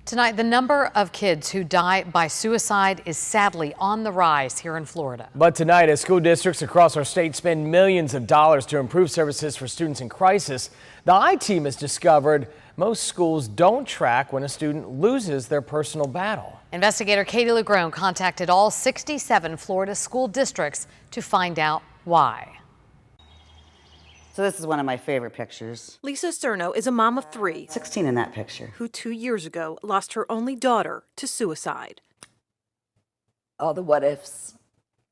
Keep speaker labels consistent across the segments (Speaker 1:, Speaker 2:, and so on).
Speaker 1: Tonight, the number of kids who die by suicide is sadly on the rise here in Florida.
Speaker 2: But tonight, as school districts across our state spend millions of dollars to improve services for students in crisis, the I-Team has discovered most schools don't track when a student loses their personal battle.
Speaker 1: Investigator Katie LaGrone contacted all 67 Florida school districts to find out why.
Speaker 3: So this is one of my favorite pictures.
Speaker 4: Lisa Cerno is a mom of 3
Speaker 3: 16 in that picture.
Speaker 4: who 2 years ago lost her only daughter to suicide.
Speaker 5: All the what ifs.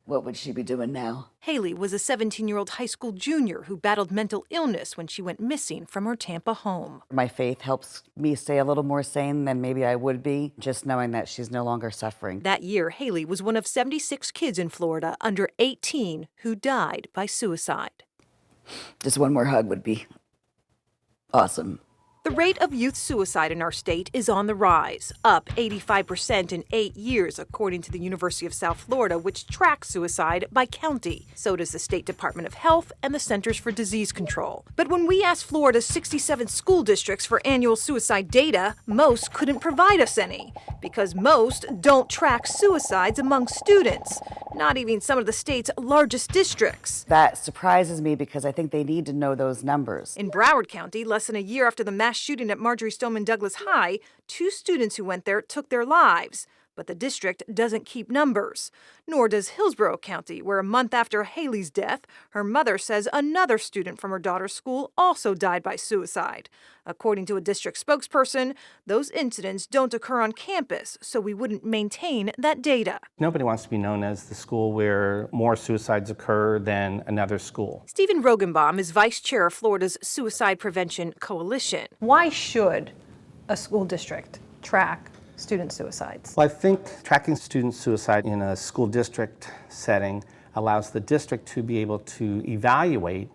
Speaker 5: What would she be doing now?
Speaker 4: Haley was a 17-year-old high school junior who battled mental illness when she went missing from her Tampa home.
Speaker 3: My faith helps me stay a little more sane than maybe I would be, just knowing that she's no longer suffering.
Speaker 4: That year, Haley was one of 76 kids in Florida under 18 who died by suicide.
Speaker 5: Just one more hug would be awesome.
Speaker 4: The rate of youth suicide in our state is on the rise, up 85% in 8 years, according to the University of South Florida, which tracks suicide by county. So does the State Department of Health and the Centers for Disease Control. But when we asked Florida's 67 school districts for annual suicide data, most couldn't provide us any, because most don't track suicides among students, not even some of the state's largest districts.
Speaker 3: That surprises me because I think they need to know those numbers.
Speaker 4: In Broward County, less than a year after the mass shooting at Marjory Stoneman Douglas High, 2 students who went there took their lives. But the district doesn't keep numbers. Nor does Hillsborough County, where a month after Haley's death, her mother says another student from her daughter's school also died by suicide. According to a district spokesperson, those incidents don't occur on campus, so we wouldn't maintain that data.
Speaker 6: Nobody wants to be known as the school where more suicides occur than another school.
Speaker 4: Stephen Rogenbaum is vice chair of Florida's Suicide Prevention Coalition.
Speaker 7: Why should a school district track student suicides?
Speaker 6: Well, I think tracking student suicide in a school district setting allows the district to be able to evaluate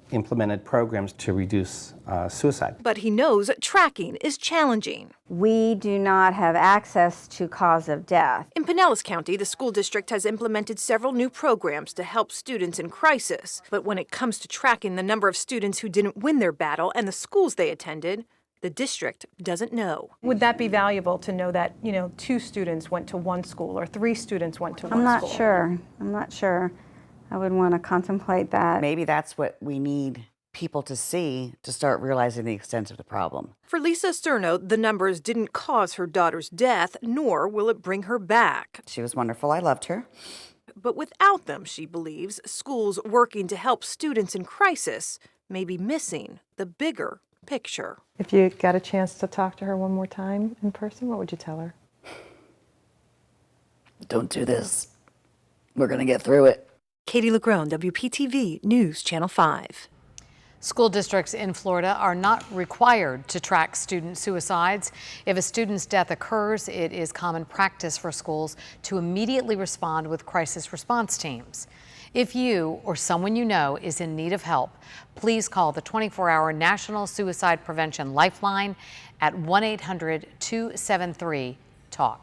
Speaker 6: implemented programs to reduce suicide.
Speaker 4: But he knows tracking is challenging.
Speaker 8: We do not have access to cause of death.
Speaker 4: In Pinellas County, the school district has implemented several new programs to help students in crisis. But when it comes to tracking the number of students who didn't win their battle and the schools they attended, the district doesn't know.
Speaker 7: Would that be valuable to know that, 2 students went to one school or 3 students went to one school?
Speaker 8: I'm not sure. I would want to contemplate that.
Speaker 3: Maybe that's what we need people to see to start realizing the extent of the problem.
Speaker 4: For Lisa Cerno, the numbers didn't cause her daughter's death, nor will it bring her back.
Speaker 3: She was wonderful. I loved her.
Speaker 4: But without them, she believes, schools working to help students in crisis may be missing the bigger picture.
Speaker 7: If you got a chance to talk to her one more time in person, what would you tell her?
Speaker 5: Don't do this. We're going to get through it.
Speaker 4: Katie LaGrone, WPTV News Channel 5.
Speaker 1: School districts in Florida are not required to track student suicides. If a student's death occurs, it is common practice for schools to immediately respond with crisis response teams. If you or someone you know is in need of help, please call the 24-hour National Suicide Prevention Lifeline at 1-800-273-TALK.